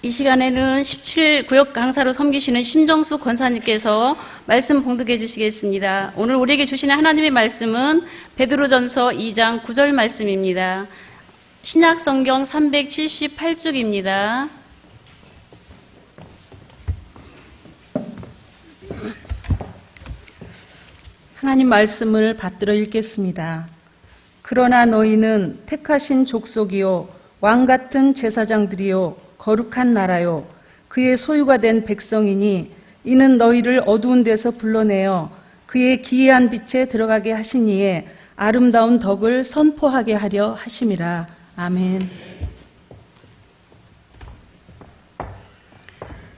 이 시간에는 17구역 강사로 섬기시는 심정수 권사님께서 말씀 봉독해 주시겠습니다. 오늘 우리에게 주시는 하나님의 말씀은 베드로전서 2장 9절 말씀입니다. 신약성경 378쪽입니다. 하나님 말씀을 받들어 읽겠습니다. 그러나 너희는 택하신 족속이요 왕 같은 제사장들이요 거룩한 나라요 그의 소유가 된 백성이니 이는 너희를 어두운 데서 불러내어 그의 기이한 빛에 들어가게 하시니에 아름다운 덕을 선포하게 하려 하심이라. 아멘.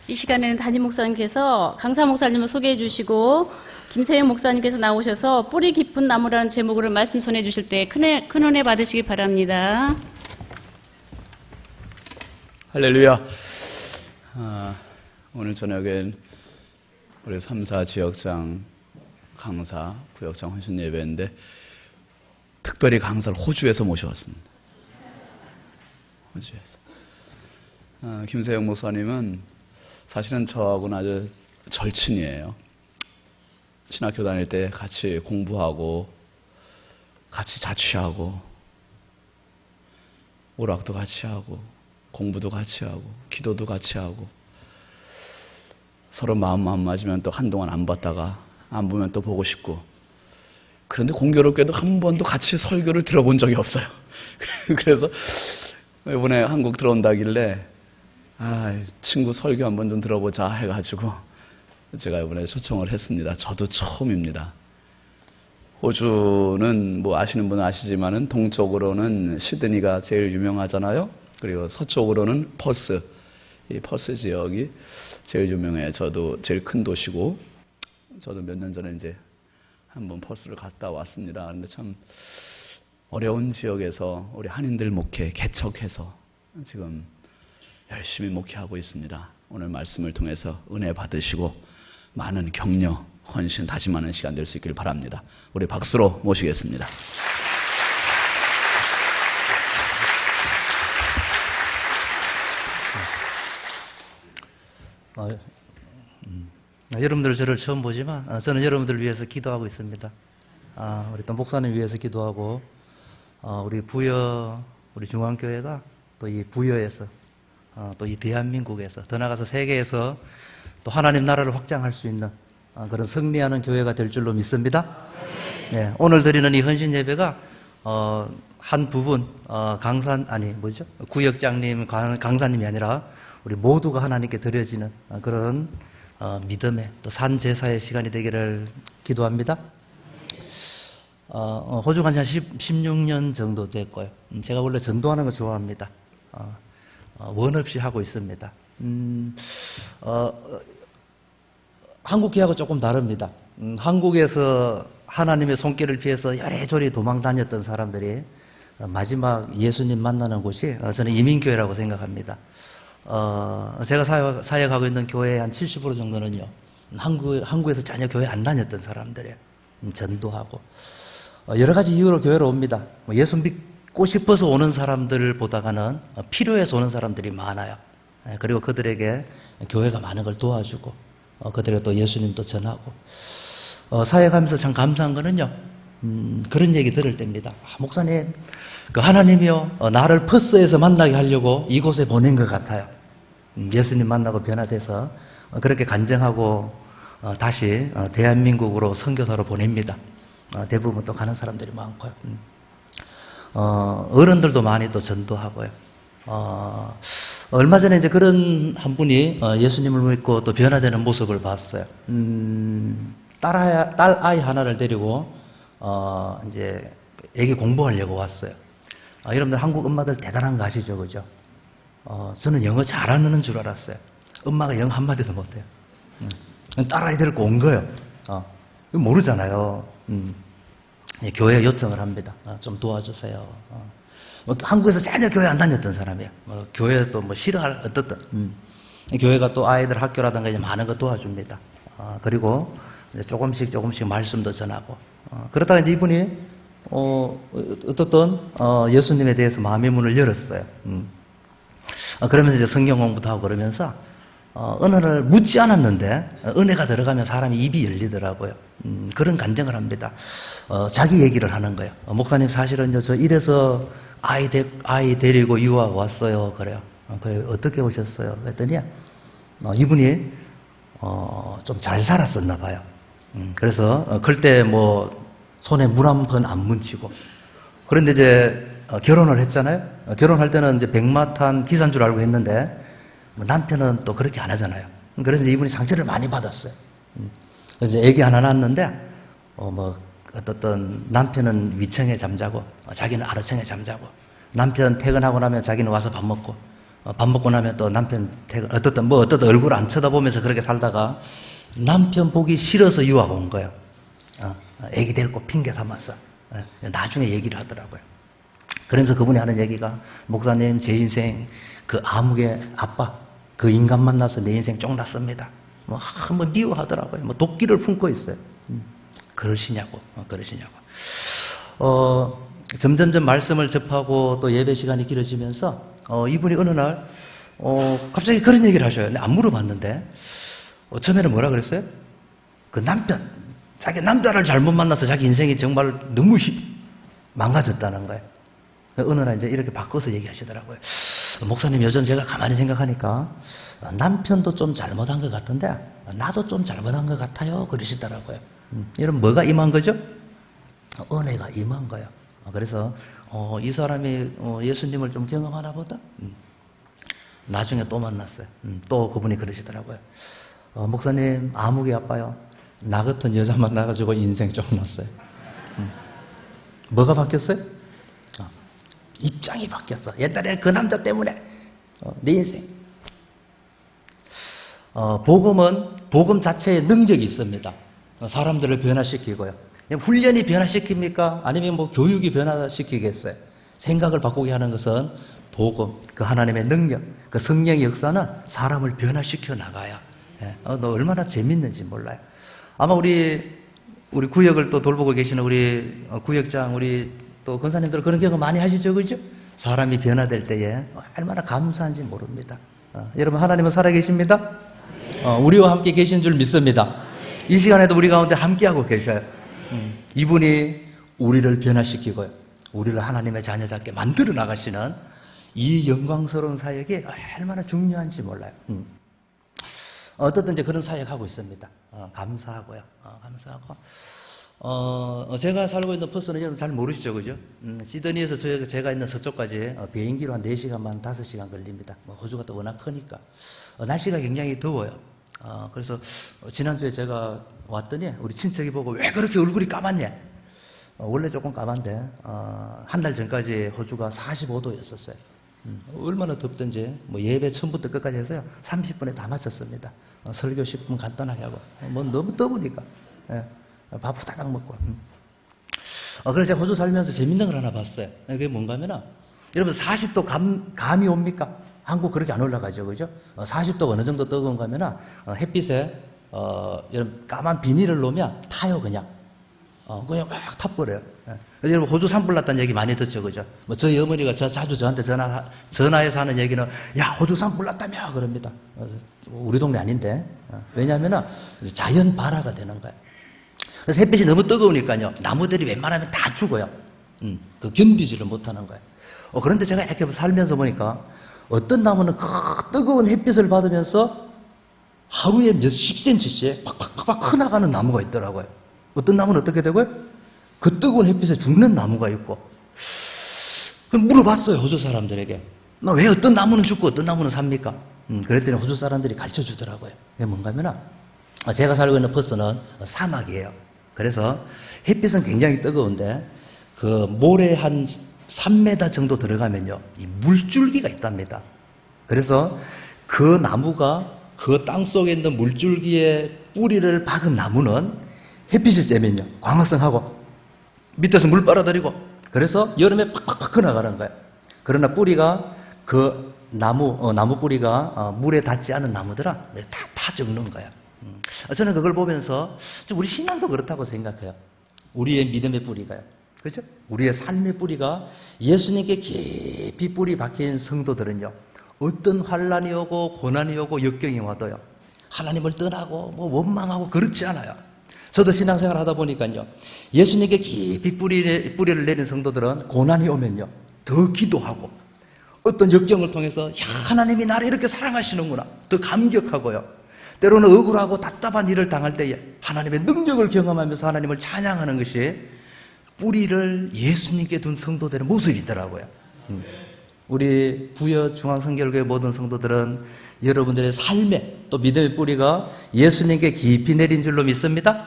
이 시간에는 담임 목사님께서 강사 목사님을 소개해 주시고 김세영 목사님께서 나오셔서 뿌리 깊은 나무라는 제목으로 말씀 전해 주실 때 큰 은혜 받으시기 바랍니다. 할렐루야. 오늘 저녁엔 우리 3, 4 지역장 강사, 구역장 헌신 예배인데 특별히 강사를 호주에서 모셔왔습니다. 호주에서. 김세영 목사님은 사실은 저하고는 아주 절친이에요. 신학교 다닐 때 같이 공부하고 같이 자취하고 오락도 같이 하고 공부도 같이 하고 기도도 같이 하고 서로 마음 맞으면 또 한동안 안 봤다가 안 보면 또 보고 싶고, 그런데 공교롭게도 한 번도 같이 설교를 들어본 적이 없어요. 그래서 이번에 한국 들어온다길래 친구 설교 한번 좀 들어보자 해가지고 제가 이번에 초청을 했습니다. 저도 처음입니다. 호주는 뭐 아시는 분은 아시지만은 동쪽으로는 시드니가 제일 유명하잖아요. 그리고 서쪽으로는 퍼스, 이 퍼스 지역이 제일 유명해요. 저도 제일 큰 도시고, 저도 몇 년 전에 이제 한번 퍼스를 갔다 왔습니다. 그런데 참 어려운 지역에서 우리 한인들 목회 개척해서 지금 열심히 목회하고 있습니다. 오늘 말씀을 통해서 은혜 받으시고 많은 격려, 헌신, 다짐하는 시간 될 수 있길 바랍니다. 우리 박수로 모시겠습니다. 여러분들 저를 처음 보지만 저는 여러분들을 위해서 기도하고 있습니다. 우리 또 목사님 위해서 기도하고, 우리 부여, 우리 중앙교회가 또 이 부여에서 또 이 대한민국에서 더 나아가서 세계에서 또 하나님 나라를 확장할 수 있는 그런 승리하는 교회가 될 줄로 믿습니다. 네, 오늘 드리는 이 헌신 예배가 한 부분 구역장님, 강사님이 아니라 우리 모두가 하나님께 드려지는 그런 믿음의 또 산제사의 시간이 되기를 기도합니다. 호주 간지 한 16년 정도 됐고요. 제가 원래 전도하는 거 좋아합니다. 원 없이 하고 있습니다. 한국교회하고 조금 다릅니다. 한국에서 하나님의 손길을 피해서 여래저래 도망 다녔던 사람들이 마지막 예수님 만나는 곳이 저는 이민교회라고 생각합니다. 제가 사역하고 있는 교회의 한 70% 정도는요, 한국에서 전혀 교회 안 다녔던 사람들이에요. 전도하고 여러 가지 이유로 교회로 옵니다. 예수 믿고 싶어서 오는 사람들보다는 필요해서 오는 사람들이 많아요. 그리고 그들에게 교회가 많은 걸 도와주고 그들에게 또 예수님도 전하고, 사역하면서 참 감사한 거는요, 그런 얘기 들을 때입니다. 목사님, 그 하나님이요, 나를 퍼스에서 만나게 하려고 이곳에 보낸 것 같아요. 예수님 만나고 변화돼서 그렇게 간증하고 다시 대한민국으로 선교사로 보냅니다. 대부분 또 가는 사람들이 많고요. 어른들도 많이 또 전도하고요. 얼마 전에 이제 그런 한 분이 예수님을 믿고 또 변화되는 모습을 봤어요. 딸 아이 하나를 데리고 이제 애기 공부하려고 왔어요. 여러분들 한국 엄마들 대단한 거 아시죠, 그죠? 저는 영어 잘하는 줄 알았어요. 엄마가 영어 한마디도 못해요. 딸아이 데리고 온 거예요. 모르잖아요. 교회에 요청을 합니다. 좀 도와주세요. 한국에서 전혀 교회 안 다녔던 사람이에요. 교회 또 뭐 싫어할 어떻든. 교회가 또 아이들 학교라든가 이제 많은 거 도와줍니다. 그리고 이제 조금씩 말씀도 전하고. 그러다가 이제 이분이 어떻든 예수님에 대해서 마음의 문을 열었어요. 그러면서 이제 성경 공부도 하고 그러면서 어느 날 묻지 않았는데 은혜가 들어가면 사람이 입이 열리더라고요. 그런 간증을 합니다. 자기 얘기를 하는 거예요. 목사님 사실은 저 이래서 아이 데리고 유학 왔어요. 그래요. 그래 어떻게 오셨어요? 그랬더니 이분이 좀 잘 살았었나 봐요. 그래서 클 때 뭐 손에 물 한 번 안 묻히고 그런데 이제 결혼을 했잖아요. 결혼할 때는 이제 백마탄 기사인 줄 알고 했는데 뭐 남편은 또 그렇게 안 하잖아요. 그래서 이분이 상처를 많이 받았어요. 그래서 애기 하나 낳았는데 뭐 어떤 남편은 위층에 잠자고 자기는 아래층에 잠자고 남편 퇴근하고 나면 자기는 와서 밥 먹고 밥 먹고 나면 또 남편 퇴근 어떤 얼굴 안 쳐다보면서 그렇게 살다가 남편 보기 싫어서 유학 온 거예요. 애기 데리고 핑계 삼아서 나중에 얘기를 하더라고요. 그러면서 그분이 하는 얘기가 목사님 제 인생 그 암흑의 아빠 그 인간 만나서 내 인생 쫑났습니다. 뭐 한번 미워하더라고요. 뭐 도끼를 품고 있어요. 그러시냐고. 점점점 말씀을 접하고 또 예배 시간이 길어지면서 이분이 어느 날 갑자기 그런 얘기를 하셔요. 안 물어봤는데 처음에는 뭐라 그랬어요? 그 남편 자기 남자를 잘못 만나서 자기 인생이 정말 너무 망가졌다는 거예요. 어느 날 이제 이렇게 바꿔서 얘기하시더라고요. 목사님 요즘 제가 가만히 생각하니까 남편도 좀 잘못한 것 같은데 나도 좀 잘못한 것 같아요. 그러시더라고요. 이런 뭐가 임한 거죠? 은혜가 임한 거예요. 그래서 이 사람이 예수님을 좀 경험하나 보다. 나중에 또 만났어요. 또 그분이 그러시더라고요. 목사님 암흑이 아파요. 나 같은 여자 만나가지고 인생 좀 났어요. 뭐가 바뀌었어요? 입장이 바뀌었어. 옛날에 그 남자 때문에 내 인생. 복음 자체에 능력이 있습니다. 사람들을 변화시키고요. 훈련이 변화시킵니까? 아니면 뭐 교육이 변화시키겠어요? 생각을 바꾸게 하는 것은 복음, 그 하나님의 능력, 그 성령의 역사는 사람을 변화시켜 나가요. 너 얼마나 재밌는지 몰라요. 아마 우리 구역을 또 돌보고 계시는 우리 구역장, 우리 또 권사님들 그런 경험 많이 하시죠, 그죠? 사람이 변화될 때에 얼마나 감사한지 모릅니다. 여러분 하나님은 살아계십니다. 우리와 함께 계신 줄 믿습니다. 이 시간에도 우리 가운데 함께하고 계셔요. 이분이 우리를 변화시키고요. 우리를 하나님의 자녀답게 만들어 나가시는 이 영광스러운 사역이 얼마나 중요한지 몰라요. 어떻든 이제 그런 사역하고 있습니다. 감사하고요. 감사하고. 제가 살고 있는 퍼스는 여러분 잘 모르시죠, 그죠? 시드니에서 제가 있는 서쪽까지 비행기로 한 4시간만 5시간 걸립니다. 호주가 또 워낙 크니까. 날씨가 굉장히 더워요. 그래서 지난주에 제가 왔더니 우리 친척이 보고 왜 그렇게 얼굴이 까맣냐? 원래 조금 까만데 한 달 전까지 호주가 45도였었어요. 얼마나 덥던지 뭐 예배 처음부터 끝까지 해서요 30분에 다 마쳤습니다. 설교 10분 간단하게 하고 뭐 너무 더우니까 밥 후다닥 먹고. 그래서 제가 호주 살면서 재밌는 걸 하나 봤어요. 그게 뭔가 하면은 여러분 40도 감이 옵니까? 한국 그렇게 안 올라가죠, 그죠? 40도가 어느 정도 뜨거운가 하면은 햇빛에 여러분 까만 비닐을 놓으면 타요, 그냥 막 타버려요. 여러분 호주 산불 났다는 얘기 많이 듣죠, 그죠? 뭐 저희 어머니가 자주 저한테 전화해서 하는 얘기는 야 호주 산불 났다며 그럽니다. 우리 동네 아닌데 왜냐하면은 자연 발화가 되는 거예요. 그래서 햇빛이 너무 뜨거우니까요 나무들이 웬만하면 다 죽어요. 그 견디지를 못하는 거예요. 그런데 제가 이렇게 살면서 보니까 어떤 나무는 그 뜨거운 햇빛을 받으면서 하루에 몇십 cm씩 팍팍팍 커나가는 나무가 있더라고요. 어떤 나무는 어떻게 되고요? 그 뜨거운 햇빛에 죽는 나무가 있고. 그럼 물어봤어요, 호주 사람들에게. 왜 어떤 나무는 죽고 어떤 나무는 삽니까? 그랬더니 호주 사람들이 가르쳐 주더라고요. 그게 뭔가 하면 제가 살고 있는 퍼스는 사막이에요. 그래서 햇빛은 굉장히 뜨거운데 그 모래 한 3m 정도 들어가면요 이 물줄기가 있답니다. 그래서 그 나무가 그 땅 속에 있는 물줄기에 뿌리를 박은 나무는 햇빛이 쬐면요 광합성하고 밑에서 물 빨아들이고 그래서 여름에 팍팍팍 커나가는 거예요. 그러나 뿌리가 그 나무 뿌리가 물에 닿지 않은 나무들은 다 죽는 거예요. 저는 그걸 보면서 우리 신앙도 그렇다고 생각해요. 우리의 믿음의 뿌리가요. 그죠? 우리의 삶의 뿌리가 예수님께 깊이 뿌리 박힌 성도들은요, 어떤 환란이 오고 고난이 오고 역경이 와도요, 하나님을 떠나고 뭐 원망하고 그렇지 않아요. 저도 신앙생활 하다 보니까요, 예수님께 깊이 뿌리를 내린 성도들은 고난이 오면요, 더 기도하고 어떤 역경을 통해서 야, 하나님이 나를 이렇게 사랑하시는구나 더 감격하고요, 때로는 억울하고 답답한 일을 당할 때에 하나님의 능력을 경험하면서 하나님을 찬양하는 것이 뿌리를 예수님께 둔 성도들의 모습이더라고요. 우리 부여 중앙성결교회 모든 성도들은 여러분들의 삶에 또 믿음의 뿌리가 예수님께 깊이 내린 줄로 믿습니다.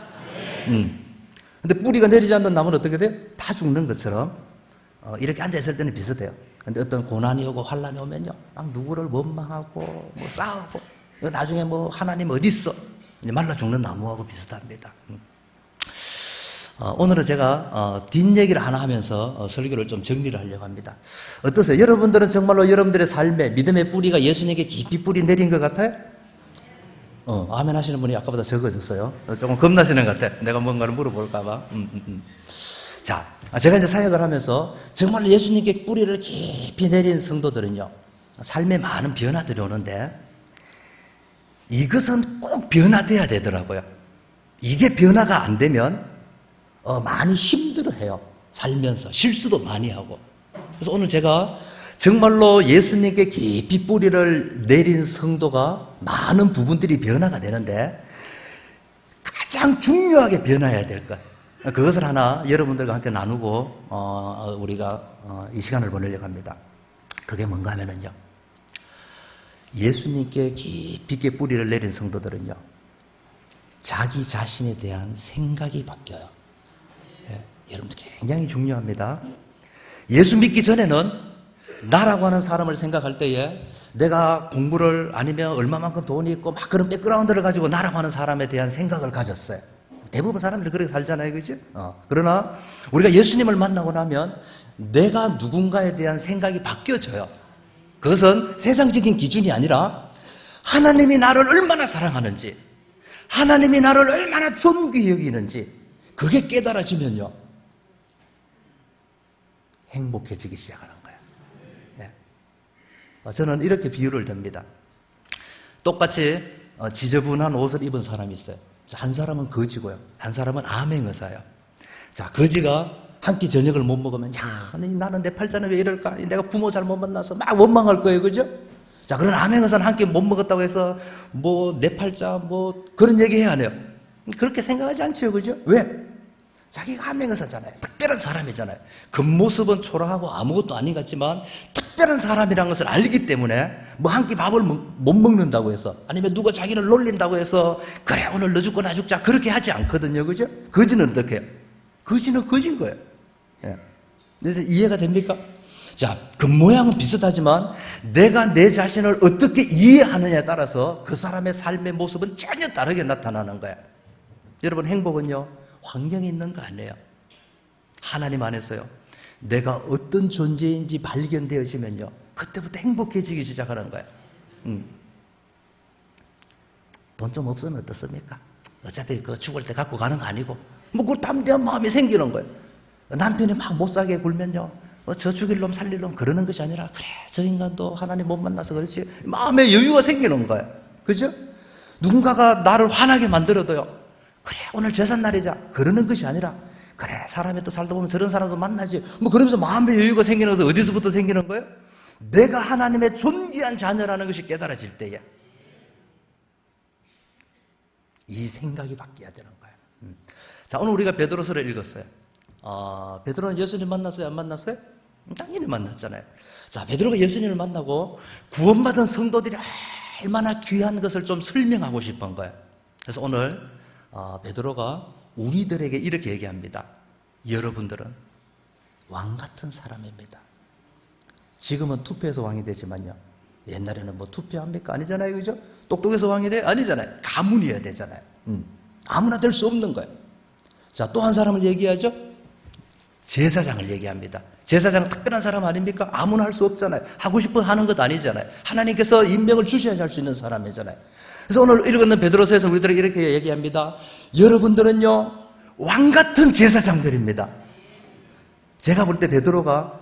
근데 뿌리가 내리지 않는 나무는 어떻게 돼요? 다 죽는 것처럼 이렇게 앉아있을 때는 비슷해요. 근데 어떤 고난이 오고 환란이 오면요, 막 누구를 원망하고 뭐 싸우고 나중에 뭐 하나님 어디 있어? 말라 죽는 나무하고 비슷합니다. 오늘은 제가 뒷얘기를 하나 하면서 설교를 좀 정리를 하려고 합니다. 어떠세요? 여러분들은 정말로 여러분들의 삶에 믿음의 뿌리가 예수님께 깊이 뿌리 내린 것 같아요? 아멘 하시는 분이 아까보다 적어졌어요. 조금 겁나시는 것 같아요. 내가 뭔가를 물어볼까봐. 자, 제가 이제 사역을 하면서 정말로 예수님께 뿌리를 깊이 내린 성도들은요, 삶에 많은 변화들이 오는데 이것은 꼭 변화돼야 되더라고요. 이게 변화가 안 되면 많이 힘들어해요. 살면서 실수도 많이 하고. 그래서 오늘 제가 정말로 예수님께 깊이 뿌리를 내린 성도가 많은 부분들이 변화가 되는데 가장 중요하게 변화해야 될 것, 그것을 하나 여러분들과 함께 나누고 우리가 이 시간을 보내려고 합니다. 그게 뭔가 하면은요, 예수님께 깊이 있게 뿌리를 내린 성도들은요, 자기 자신에 대한 생각이 바뀌어요. 여러분들 굉장히 중요합니다. 예수 믿기 전에는 나라고 하는 사람을 생각할 때에 내가 공부를 아니면 얼마만큼 돈이 있고 막 그런 백그라운드를 가지고 나라고 하는 사람에 대한 생각을 가졌어요. 대부분 사람들이 그렇게 살잖아요, 그죠? 그러나 우리가 예수님을 만나고 나면 내가 누군가에 대한 생각이 바뀌어져요. 그것은 세상적인 기준이 아니라 하나님이 나를 얼마나 사랑하는지, 하나님이 나를 얼마나 존귀히 여기는지 그게 깨달아지면요, 행복해지기 시작하는 거예요. 네. 저는 이렇게 비유를 듭니다. 똑같이 지저분한 옷을 입은 사람이 있어요. 한 사람은 거지고요, 한 사람은 암행의사예요. 자, 거지가 한 끼 저녁을 못 먹으면, 야, 나는 내 팔자는 왜 이럴까? 내가 부모 잘못 만나서 막 원망할 거예요, 그죠? 자, 그런 암행의사는 한 끼 못 먹었다고 해서 뭐 내 팔자 뭐 그런 얘기 해야 하네요. 그렇게 생각하지 않죠, 그죠? 왜? 자기가 암행의사잖아요. 특별한 사람이잖아요. 겉모습은 초라하고 아무것도 아닌 것 같지만 특별한 사람이라는 것을 알기 때문에 뭐 한 끼 밥을 못 먹는다고 해서, 아니면 누가 자기를 놀린다고 해서 그래 오늘 너 죽고 나 죽자 그렇게 하지 않거든요, 그죠? 거지는 어떻게 해요? 거지는 거진 거예요. 예. 그래서 이해가 됩니까? 자, 겉모양은 비슷하지만 내가 내 자신을 어떻게 이해하느냐에 따라서 그 사람의 삶의 모습은 전혀 다르게 나타나는 거예요. 여러분, 행복은요, 환경에 있는 거 아니에요. 하나님 안에서요, 내가 어떤 존재인지 발견되어지면요, 그때부터 행복해지기 시작하는 거예요. 돈 좀 없으면 어떻습니까? 어차피 그 죽을 때 갖고 가는 거 아니고, 뭐 그 담대한 마음이 생기는 거예요. 남편이 막 못 사게 굴면요, 저 죽일 놈 살릴 놈 그러는 것이 아니라, 그래 저 인간도 하나님 못 만나서 그렇지, 마음에 여유가 생기는 거예요. 그죠? 누군가가 나를 화나게 만들어도요, 그래 오늘 제삿날이자 그러는 것이 아니라, 그래 사람이 또 살다 보면 저런 사람도 만나지, 뭐 그러면서 마음의 여유가 생기는 것은 어디서부터 생기는 거예요? 내가 하나님의 존귀한 자녀라는 것이 깨달아질 때에 이 생각이 바뀌어야 되는 거예요. 자, 오늘 우리가 베드로서를 읽었어요. 베드로는 예수님 만났어요, 안 만났어요? 당연히 만났잖아요. 자, 베드로가 예수님을 만나고 구원받은 성도들이 얼마나 귀한 것을 좀 설명하고 싶은 거예요. 그래서 오늘 베드로가 우리들에게 이렇게 얘기합니다. 여러분들은 왕 같은 사람입니다. 지금은 투표해서 왕이 되지만요, 옛날에는 뭐 투표합니까? 아니잖아요, 그죠? 똑똑해서 왕이 돼? 아니잖아요. 가문이어야 되잖아요. 아무나 될 수 없는 거예요. 자, 또 한 사람을 얘기하죠? 제사장을 얘기합니다. 제사장은 특별한 사람 아닙니까? 아무나 할 수 없잖아요. 하고 싶어 하는 것 아니잖아요. 하나님께서 임명을 주셔야지 할 수 있는 사람이잖아요. 그래서 오늘 읽었는 베드로서에서 우리들에게 이렇게 얘기합니다. 여러분들은요, 왕 같은 제사장들입니다. 제가 볼 때 베드로가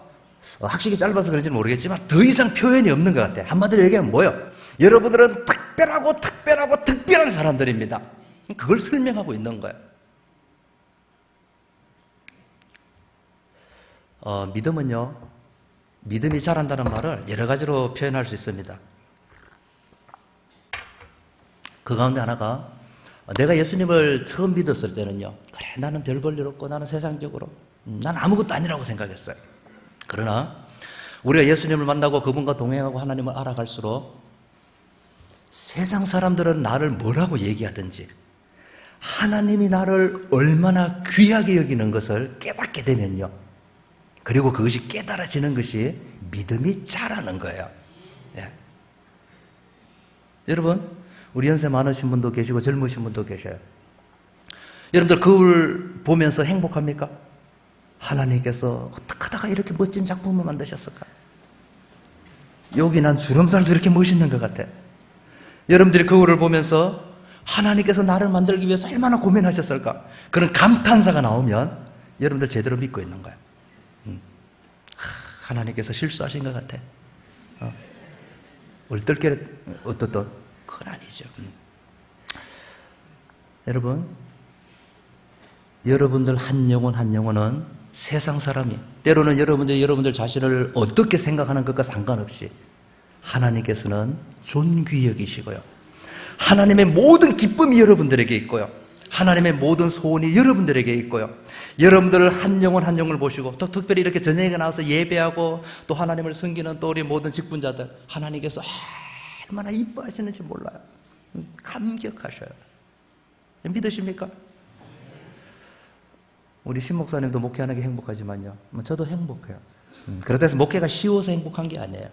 학식이 짧아서 그런지는 모르겠지만 더 이상 표현이 없는 것 같아요. 한마디로 얘기하면 뭐예요? 여러분들은 특별한 사람들입니다. 그걸 설명하고 있는 거예요. 믿음은요, 믿음이 자란다는 말을 여러 가지로 표현할 수 있습니다. 그 가운데 하나가, 내가 예수님을 처음 믿었을 때는요, 그래, 나는 별 볼 일 없고, 나는 세상적으로, 난 아무것도 아니라고 생각했어요. 그러나, 우리가 예수님을 만나고 그분과 동행하고 하나님을 알아갈수록, 세상 사람들은 나를 뭐라고 얘기하든지, 하나님이 나를 얼마나 귀하게 여기는 것을 깨닫게 되면요, 그리고 그것이 깨달아지는 것이 믿음이 자라는 거예요. 예. 여러분, 우리 연세 많으신 분도 계시고 젊으신 분도 계셔요. 여러분들 거울 보면서 행복합니까? 하나님께서 어떻게 하다가 이렇게 멋진 작품을 만드셨을까? 여기 난 주름살도 이렇게 멋있는 것 같아. 여러분들이 거울을 보면서 하나님께서 나를 만들기 위해서 얼마나 고민하셨을까? 그런 감탄사가 나오면 여러분들 제대로 믿고 있는 거예요. 하나님께서 실수하신 것 같아. 얼떨결에 어떻든 그건 아니죠. 여러분, 여러분들 한 영혼은 세상 사람이, 때로는 여러분들 자신을 어떻게 생각하는 것과 상관없이 하나님께서는 존귀 여기시고요, 하나님의 모든 기쁨이 여러분들에게 있고요, 하나님의 모든 소원이 여러분들에게 있고요, 여러분들 한 영혼을 보시고, 또 특별히 이렇게 저녁에 나와서 예배하고 또 하나님을 섬기는 또 우리 모든 직분자들, 하나님께서 얼마나 이뻐하시는지 몰라요. 감격하셔요. 믿으십니까? 우리 신 목사님도 목회하는 게 행복하지만요, 저도 행복해요. 그렇다 해서 목회가 쉬워서 행복한 게 아니에요.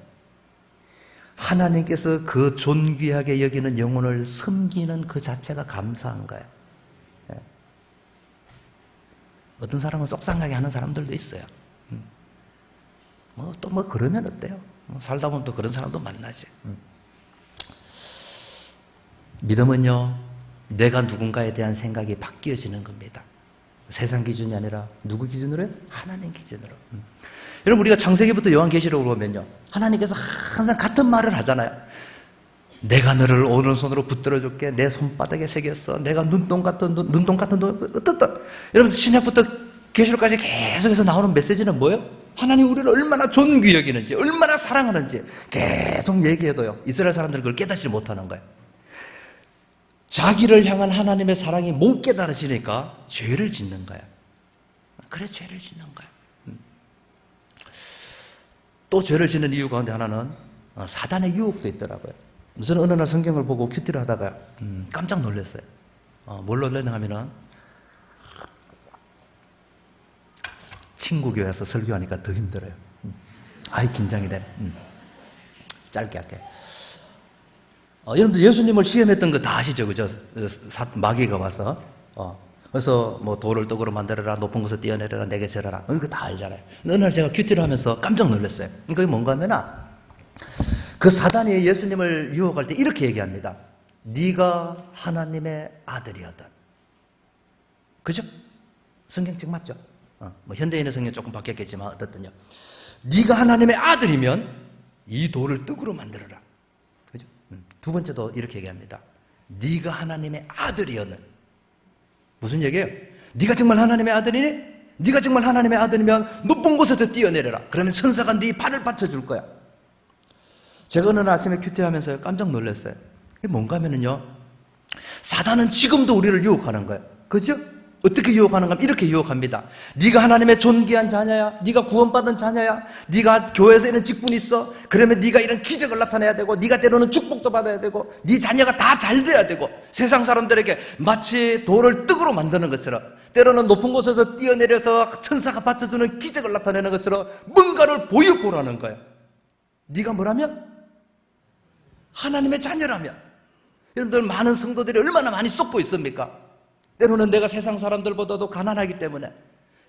하나님께서 그 존귀하게 여기는 영혼을 섬기는 그 자체가 감사한 거예요. 어떤 사람은 속상하게 하는 사람들도 있어요. 또 그러면 어때요? 살다 보면 또 그런 사람도 만나지. 믿음은요, 내가 누군가에 대한 생각이 바뀌어지는 겁니다. 세상 기준이 아니라 누구 기준으로요? 하나님 기준으로. 여러분, 우리가 창세기부터 요한계시록을 보면요, 하나님께서 항상 같은 말을 하잖아요. 내가 너를 오른손으로 붙들어 줄게. 내 손바닥에 새겼어. 내가 눈동 같은 어떻든. 여러분, 신약부터 계시록까지 계속해서 나오는 메시지는 뭐예요? 하나님 우리를 얼마나 존귀 여기는지, 얼마나 사랑하는지 계속 얘기해도요, 이스라엘 사람들은 그걸 깨닫지 못하는 거예요. 자기를 향한 하나님의 사랑이 못 깨달아지니까 죄를 짓는 거예요. 그래, 죄를 짓는 거예요. 또 죄를 짓는 이유 가운데 하나는 사단의 유혹도 있더라고요. 저는 어느 날 성경을 보고 큐티를 하다가 깜짝 놀랐어요. 뭘 놀랐냐 하면은, 친구 교회에서 설교하니까 더 힘들어요. 아이, 긴장이 되네. 짧게 할게. 여러분들 예수님을 시험했던 거 다 아시죠? 그죠? 마귀가 와서, 그래서 뭐 돌을 떡으로 만들어라, 높은 곳에 뛰어내려라, 내게 절하라. 이거 다 알잖아요. 어느 날 제가 큐티를 하면서 깜짝 놀랐어요. 그게 뭔가 하면은, 그 사단이 예수님을 유혹할 때 이렇게 얘기합니다. 네가 하나님의 아들이었던. 그죠? 성경책 맞죠? 뭐 현대인의 성경 조금 바뀌었겠지만 어떻든요. 네가 하나님의 아들이면 이 돌을 떡으로 만들어라. 그죠? 두 번째도 이렇게 얘기합니다. 네가 하나님의 아들이었는. 무슨 얘기예요? 네가 정말 하나님의 아들이니? 네가 정말 하나님의 아들이면 높은 곳에서 뛰어내려라. 그러면 천사가 네 발을 받쳐줄 거야. 제가 어느 날 아침에 큐티하면서 깜짝 놀랐어요. 이게 뭔가 하면은요, 사단은 지금도 우리를 유혹하는 거예요. 그죠? 어떻게 유혹하는가 하면 이렇게 유혹합니다. 네가 하나님의 존귀한 자녀야, 네가 구원받은 자녀야, 네가 교회에서 이런 직분이 있어. 그러면 네가 이런 기적을 나타내야 되고, 네가 때로는 축복도 받아야 되고, 네 자녀가 다 잘 돼야 되고, 세상 사람들에게 마치 돌을 떡으로 만드는 것처럼, 때로는 높은 곳에서 뛰어내려서 천사가 받쳐주는 기적을 나타내는 것처럼 뭔가를 보여보라는 거예요. 네가 뭐라면? 하나님의 자녀라면. 여러분들, 많은 성도들이 얼마나 많이 쏟고 있습니까? 때로는 내가 세상 사람들보다도 가난하기 때문에,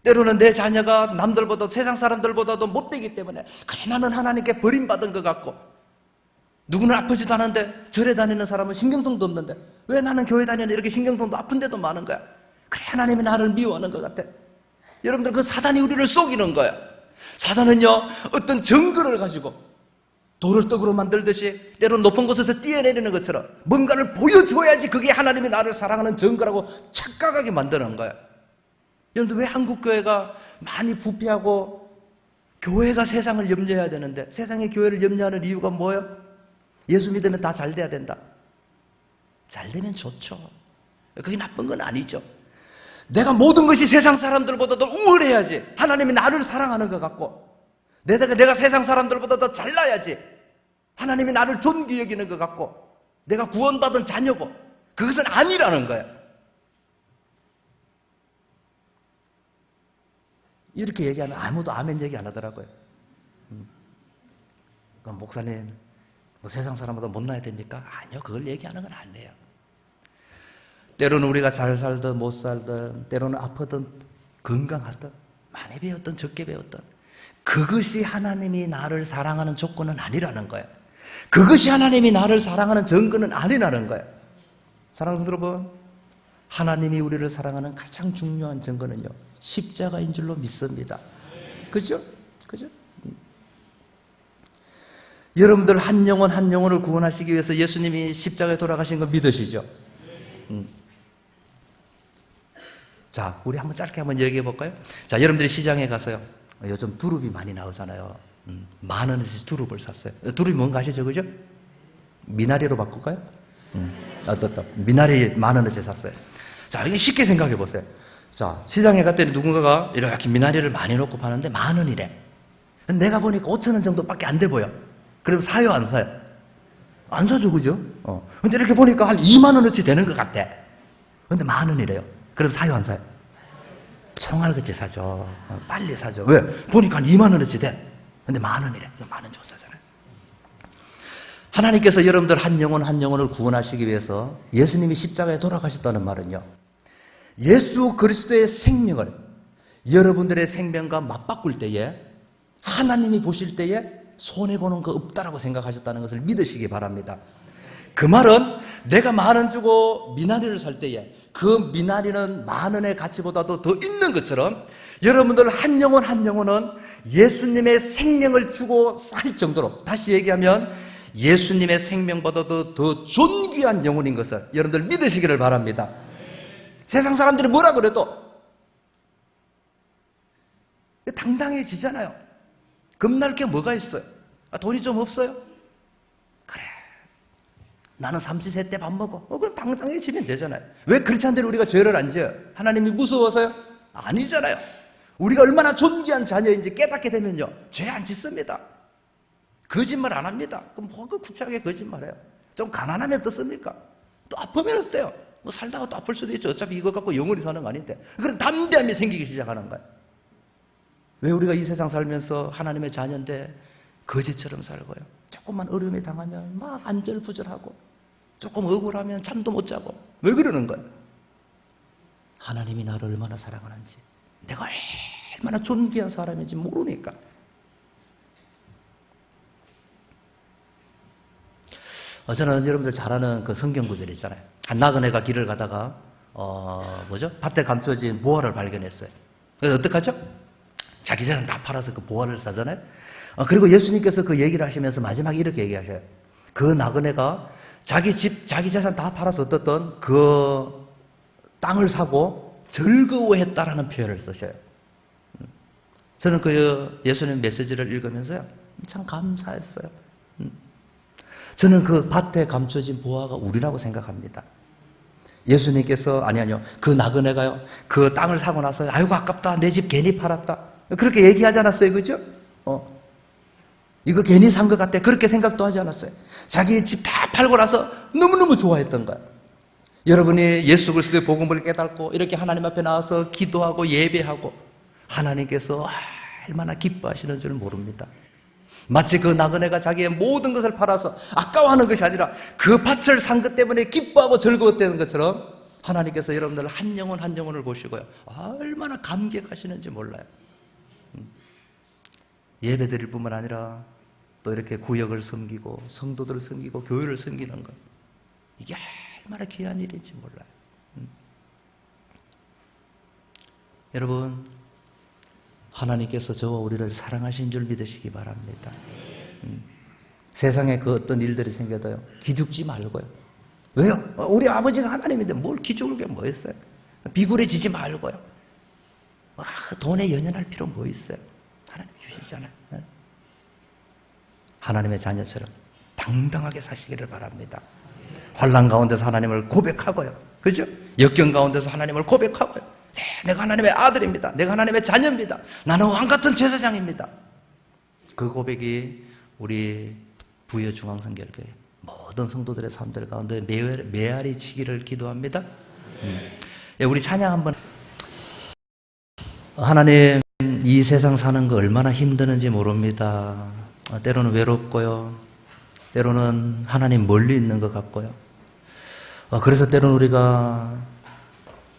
때로는 내 자녀가 남들보다, 세상 사람들보다도 못되기 때문에, 그래, 나는 하나님께 버림받은 것 같고, 누구는 아프지도 않은데 절에 다니는 사람은 신경통도 없는데 왜 나는 교회 다니는데 이렇게 신경통도 아픈 데도 많은 거야? 그래, 하나님이 나를 미워하는 것 같아. 여러분들, 그 사단이 우리를 속이는 거야. 사단은요, 어떤 증거를 가지고 돌을 떡으로 만들듯이 때로는 높은 곳에서 뛰어내리는 것처럼 뭔가를 보여줘야지 그게 하나님이 나를 사랑하는 증거라고 착각하게 만드는 거예요. 여러분들 왜 한국교회가 많이 부패하고 교회가 세상을 염려해야 되는데 세상의 교회를 염려하는 이유가 뭐예요? 예수 믿으면 다 잘 돼야 된다. 잘 되면 좋죠. 그게 나쁜 건 아니죠. 내가 모든 것이 세상 사람들보다 더 우월해야지. 하나님이 나를 사랑하는 것 같고 내가 세상 사람들보다 더 잘나야지. 하나님이 나를 존귀 여기는 것 같고 내가 구원받은 자녀고 그것은 아니라는 거예요. 이렇게 얘기하면 아무도 아멘 얘기 안 하더라고요. 그럼 목사님 뭐 세상 사람보다 못나야 됩니까? 아니요, 그걸 얘기하는 건 아니에요. 때로는 우리가 잘 살든 못 살든 때로는 아프든 건강하든 많이 배웠든 적게 배웠든 그것이 하나님이 나를 사랑하는 조건은 아니라는 거예요. 그것이 하나님이 나를 사랑하는 증거는 아니라는 거예요. 사랑하는 여러분, 하나님이 우리를 사랑하는 가장 중요한 증거는요, 십자가인 줄로 믿습니다. 그죠? 그죠? 여러분들 한 영혼 한 영혼을 구원하시기 위해서 예수님이 십자가에 돌아가신 거 믿으시죠? 자, 우리 한번 짧게 한번 얘기해 볼까요? 자, 여러분들이 시장에 가서요, 요즘 두릅이 많이 나오잖아요. 10,000원씩 두릅을 샀어요. 두릅이 뭔가 아시죠? 그죠? 미나리로 바꿀까요? 어떻다. 미나리 10,000원어치 샀어요. 자, 이게 쉽게 생각해 보세요. 자, 시장에 갔더니 누군가가 이렇게 미나리를 많이 넣고 파는데 10,000원이래. 내가 보니까 5,000원 정도밖에 안 돼 보여. 그럼 사요, 안 사요? 안 사죠, 그죠? 근데 이렇게 보니까 한 20,000원어치 되는 것 같아. 근데 10,000원이래요. 그럼 사요, 안 사요? 총알같이 사죠. 빨리 사죠. 왜? 보니까 한 20,000원어치 돼. 근데 10,000원이래. 10,000원 주고 사잖아요. 하나님께서 여러분들 한 영혼 한 영혼을 구원하시기 위해서 예수님이 십자가에 돌아가셨다는 말은요, 예수 그리스도의 생명을 여러분들의 생명과 맞바꿀 때에 하나님이 보실 때에 손해보는 거 없다라고 생각하셨다는 것을 믿으시기 바랍니다. 그 말은 내가 10,000원 주고 미나리를 살 때에 그 미나리는 10,000원의 가치보다도 더 있는 것처럼 여러분들 한 영혼 한 영혼은 예수님의 생명을 주고 살 정도로, 다시 얘기하면 예수님의 생명보다도 더 존귀한 영혼인 것을 여러분들 믿으시기를 바랍니다. 세상 사람들이 뭐라 그래도 당당해지잖아요. 겁날 게 뭐가 있어요? 돈이 좀 없어요? 그래, 나는 삼시세 때 밥 먹어. 그럼 당당해지면 되잖아요. 왜 크리스찬들이 우리가 죄를 안 지어요? 하나님이 무서워서요? 아니잖아요. 우리가 얼마나 존귀한 자녀인지 깨닫게 되면요, 죄 안 짓습니다. 거짓말 안 합니다. 그럼 뭐가 구차하게 거짓말해요? 좀 가난하면 어떻습니까? 또 아프면 어때요? 뭐 살다가 또 아플 수도 있죠. 어차피 이거 갖고 영원히 사는 거 아닌데. 그런 담대함이 생기기 시작하는 거예요. 왜 우리가 이 세상 살면서 하나님의 자녀인데 거지처럼 살고요? 조금만 어려움이 당하면 막 안절부절하고 조금 억울하면 잠도 못 자고. 왜 그러는 거예요? 하나님이 나를 얼마나 사랑하는지, 내가 얼마나 존귀한 사람인지 모르니까. 저는 여러분들 잘 아는 그 성경 구절 있잖아요. 한 나그네가 길을 가다가 밭에 감춰진 보화를 발견했어요. 그래서 어떡하죠? 자기 재산 다 팔아서 그 보화를 사잖아요. 그리고 예수님께서 그 얘기를 하시면서 마지막에 이렇게 얘기하셔요. 그 나그네가 자기 집, 자기 재산 다 팔아서 어떻든 그 땅을 사고 즐거워했다라는 표현을 쓰셔요. 저는 그 예수님 메시지를 읽으면서요, 참 감사했어요. 저는 그 밭에 감춰진 보화가 우리라고 생각합니다. 예수님께서, 아니요. 그 나그네가요, 그 땅을 사고 나서, 아이고, 아깝다. 내 집 괜히 팔았다. 그렇게 얘기하지 않았어요. 그죠? 이거 괜히 산 것 같아. 그렇게 생각도 하지 않았어요. 자기 집 다 팔고 나서 너무너무 좋아했던 거야. 여러분이 예수 그리스도의 복음을 깨닫고 이렇게 하나님 앞에 나와서 기도하고 예배하고 하나님께서 얼마나 기뻐하시는 줄 모릅니다. 마치 그 나그네가 자기의 모든 것을 팔아서 아까워하는 것이 아니라 그 밭을 산 것 때문에 기뻐하고 즐거웠다는 것처럼 하나님께서 여러분들 한 영혼 한 영혼을 보시고요, 얼마나 감격하시는지 몰라요. 예배 드릴 뿐만 아니라 또 이렇게 구역을 섬기고 성도들을 섬기고 교회를 섬기는 것, 이게 얼마나 귀한 일인지 몰라요. 여러분, 하나님께서 저와 우리를 사랑하신 줄 믿으시기 바랍니다. 세상에 그 어떤 일들이 생겨도요, 기죽지 말고요. 왜요? 우리 아버지가 하나님인데 뭘 기죽을 게 뭐 있어요? 비굴해지지 말고요. 돈에 연연할 필요 뭐 있어요? 하나님 주시잖아요. 하나님의 자녀처럼 당당하게 사시기를 바랍니다. 환난 가운데서 하나님을 고백하고요. 그죠? 역경 가운데서 하나님을 고백하고요. 네, 내가 하나님의 아들입니다. 내가 하나님의 자녀입니다. 나는 왕같은 제사장입니다. 그 고백이 우리 부여중앙선교회 모든 성도들의 삶들 가운데 메아리 치기를 기도합니다. 우리 찬양 한번. 하나님, 이 세상 사는 거 얼마나 힘드는지 모릅니다. 때로는 외롭고요. 때로는 하나님 멀리 있는 것 같고요. 그래서 때로는 우리가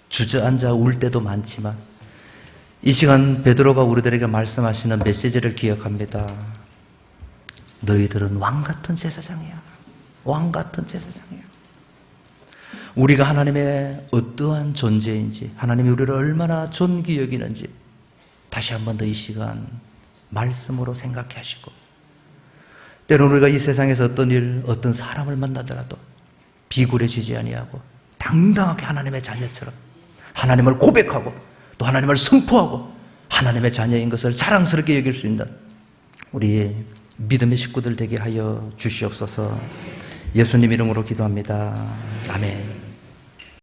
주저앉아 울 때도 많지만 이 시간 베드로가 우리들에게 말씀하시는 메시지를 기억합니다. 너희들은 왕같은 제사장이야. 왕같은 제사장이야. 우리가 하나님의 어떠한 존재인지, 하나님이 우리를 얼마나 존귀 여기는지 다시 한 번 더 이 시간 말씀으로 생각해 하시고, 때로는 우리가 이 세상에서 어떤 일, 어떤 사람을 만나더라도 비굴해지지 아니하고 당당하게 하나님의 자녀처럼 하나님을 고백하고 또 하나님을 선포하고 하나님의 자녀인 것을 자랑스럽게 여길 수 있는 우리 믿음의 식구들 되게 하여 주시옵소서. 예수님 이름으로 기도합니다. 아멘.